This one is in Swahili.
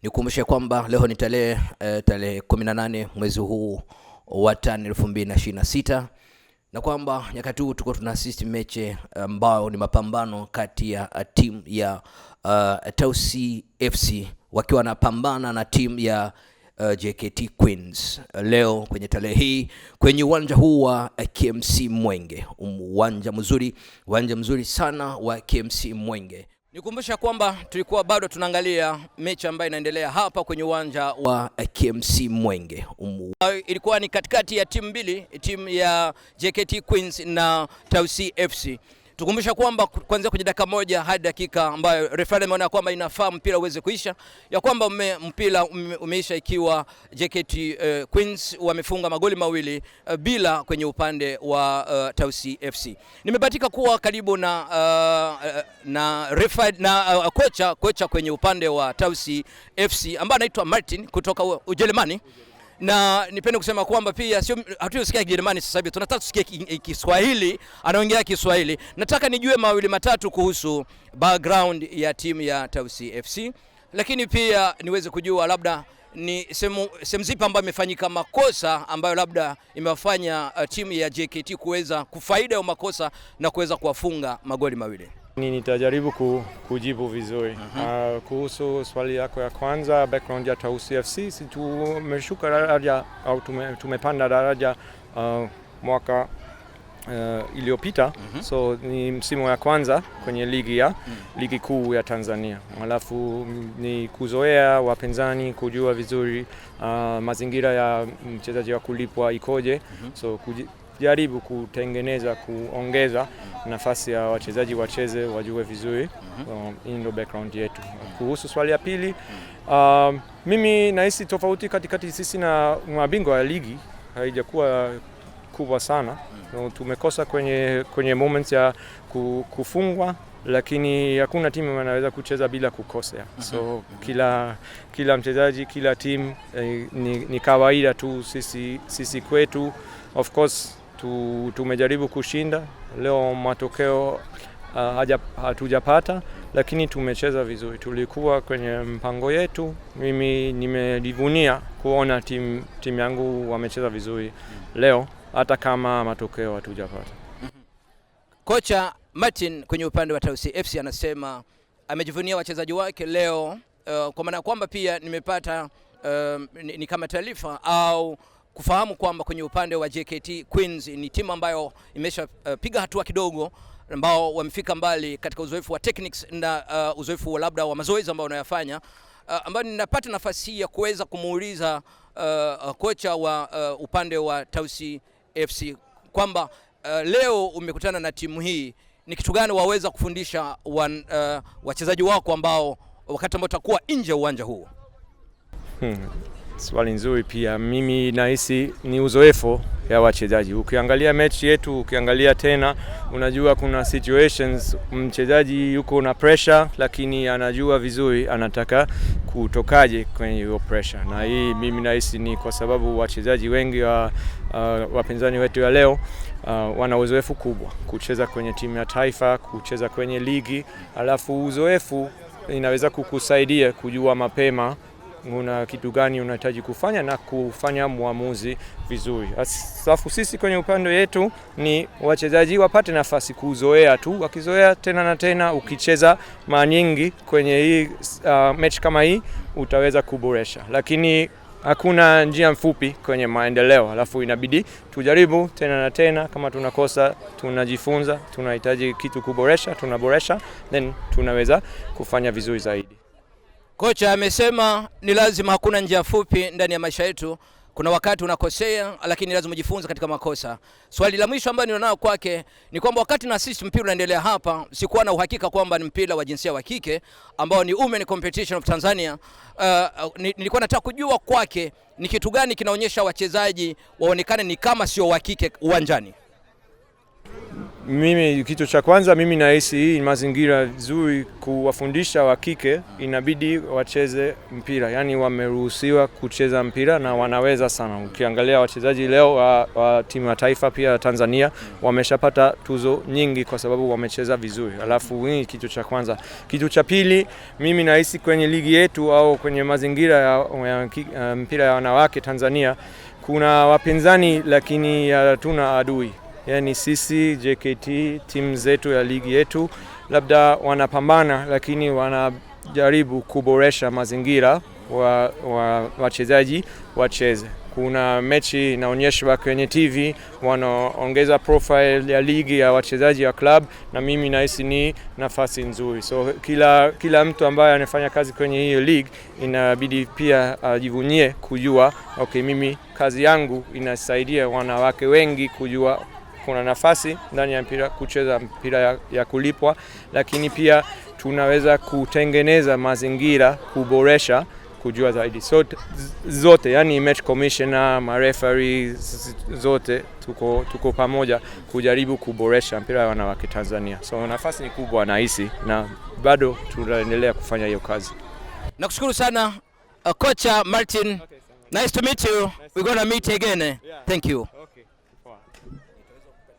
Nikumbushe kwamba leo ni tarehe 18 mwezi huu wa 5 2026, na kwamba nyakati huu tuko tuna assist mechi ambao ni mapambano kati ya timu ya Tausi FC wakiwa wanapambana na timu ya JKT Queens leo kwenye tarehe hii kwenye uwanja huu wa KMC Mwenge, uwanja mzuri sana wa KMC Mwenge. Nikumbusha kwamba tulikuwa bado tunaangalia mechi ambayo inaendelea hapa kwenye uwanja wa KMC Mwenge. Ilikuwa ni katikati ya timu mbili, timu ya JKT Queens na Tausi FC. Tukumbusha kwamba kuanzia kwenye dakika moja hadi dakika ambayo referee ameona kwamba inafaa mpira uweze kuisha, ya kwamba mpira umeisha ikiwa JKT Queens wamefunga magoli mawili bila kwenye upande wa Tausi FC. Nimebahatika kuwa karibu na referee na kocha kwenye upande wa Tausi FC ambaye anaitwa Martin kutoka Ujerumani. Na nipende kusema kwamba pia sio hatusikia Kijerumani sasa hivi, tunataka tusikie Kiswahili, anaongea Kiswahili. Nataka nijue mawili matatu kuhusu background ya timu ya Tausi FC, lakini pia niweze kujua labda ni sehemu zipi ambayo imefanyika makosa ambayo labda imewafanya timu ya JKT kuweza kufaida ya makosa na kuweza kuwafunga magoli mawili. Nitajaribu kujibu vizuri. Kuhusu swali yako ya kwanza, background ya Tausi FC, si tumeshuka daraja au tumepanda daraja mwaka iliyopita. So ni msimu ya kwanza kwenye ligi kuu ya Tanzania. Alafu ni kuzoea wapinzani, kujua vizuri mazingira ya mchezaji wa kulipwa ikoje. So jaribu kutengeneza, kuongeza nafasi ya wachezaji wacheze, wajue vizuri. Hii ndio background yetu. Kuhusu swali ya pili, mimi nahisi tofauti katikati sisi na mabingwa ya ligi haijakuwa kubwa sana. Tumekosa kwenye moments ya kufungwa, lakini hakuna timu inaweza kucheza bila kukosea. So kila mchezaji, kila timu ni kawaida tu. Sisi kwetu of course tumejaribu kushinda leo, matokeo hatujapata, lakini tumecheza vizuri. Tulikuwa kwenye mpango yetu. Mimi nimejivunia kuona timu yangu wamecheza vizuri leo hata kama matokeo hatujapata. Kocha Martin kwenye upande wa Tausi FC anasema amejivunia wachezaji wake leo, kwa maana kwamba pia nimepata ni kama taarifa au kufahamu kwamba kwenye upande wa JKT Queens ni timu ambayo imeshapiga hatua kidogo, ambao wamefika mbali katika uzoefu wa techniques na uzoefu labda wa mazoezi ambao wanayofanya, ambao ninapata nafasi ya kuweza kumuuliza kocha wa upande wa Tausi FC kwamba leo umekutana na timu hii, ni kitu gani waweza kufundisha wachezaji wako ambao wakati ambao utakuwa nje uwanja huu? Swali nzuri pia. Mimi nahisi ni uzoefu ya wachezaji. Ukiangalia mechi yetu, ukiangalia tena, unajua kuna situations mchezaji yuko na pressure, lakini anajua vizuri anataka kutokaje kwenye hiyo pressure. Na hii mimi nahisi ni kwa sababu wachezaji wengi wapinzani wetu ya leo wana uzoefu kubwa kucheza kwenye timu ya taifa, kucheza kwenye ligi. Alafu uzoefu inaweza kukusaidia kujua mapema una kitu gani unahitaji kufanya na kufanya muamuzi vizuri. Alafu sisi kwenye upande wetu ni wachezaji wapate nafasi kuzoea tu. Wakizoea tena na tena, ukicheza mara nyingi kwenye hii match kama hii, utaweza kuboresha. Lakini hakuna njia mfupi kwenye maendeleo. Alafu inabidi tujaribu tena na tena. Kama tunakosa, tunajifunza, tunahitaji kitu kuboresha, tunaboresha, then tunaweza kufanya vizuri zaidi. Kocha amesema ni lazima, hakuna njia fupi ndani ya maisha yetu. Kuna wakati unakosea, lakini lazima ujifunze katika makosa. Swali la mwisho ambalo ninalo kwake ni kwamba wakati na assist mpira unaendelea hapa, sikuwa na uhakika kwamba ni mpira wa jinsia wa kike ambao ni Women Competition of Tanzania. Nilikuwa nataka kujua kwake ni kitu gani kinaonyesha wachezaji waonekane ni kama sio wa kike uwanjani. Mimi kitu cha kwanza mimi nahisi hii mazingira nzuri kuwafundisha wa kike, inabidi wacheze mpira. Yani wameruhusiwa kucheza mpira na wanaweza sana. Ukiangalia wachezaji leo wa timu ya taifa pia Tanzania wameshapata tuzo nyingi kwa sababu wamecheza vizuri. Alafu hii kitu cha kwanza. Kitu cha pili, mimi nahisi kwenye ligi yetu au kwenye mazingira ya mpira ya wanawake Tanzania kuna wapinzani lakini hatuna adui. Yani sisi JKT, timu zetu ya ligi yetu labda wanapambana lakini wanajaribu kuboresha mazingira wachezaji wacheze. Kuna mechi inaonyeshwa kwenye TV, wanaongeza profile ya ligi ya wachezaji wa club, na mimi nahisi ni nafasi nzuri. So kila mtu ambaye anafanya kazi kwenye hiyo league inabidi pia ajivunie kujua okay, mimi kazi yangu inasaidia wanawake wengi kujua kuna nafasi ndani ya mpira kucheza mpira ya kulipwa, lakini pia tunaweza kutengeneza mazingira kuboresha kujua zaidi. So zote, yani match commissioner, referee zote tuko pamoja kujaribu kuboresha mpira wa wanawake Tanzania. So nafasi ni kubwa nahisi, na bado tunaendelea kufanya hiyo kazi. Nakushukuru sana kocha Martin. Nice to meet you. We're going to meet again. Thank you.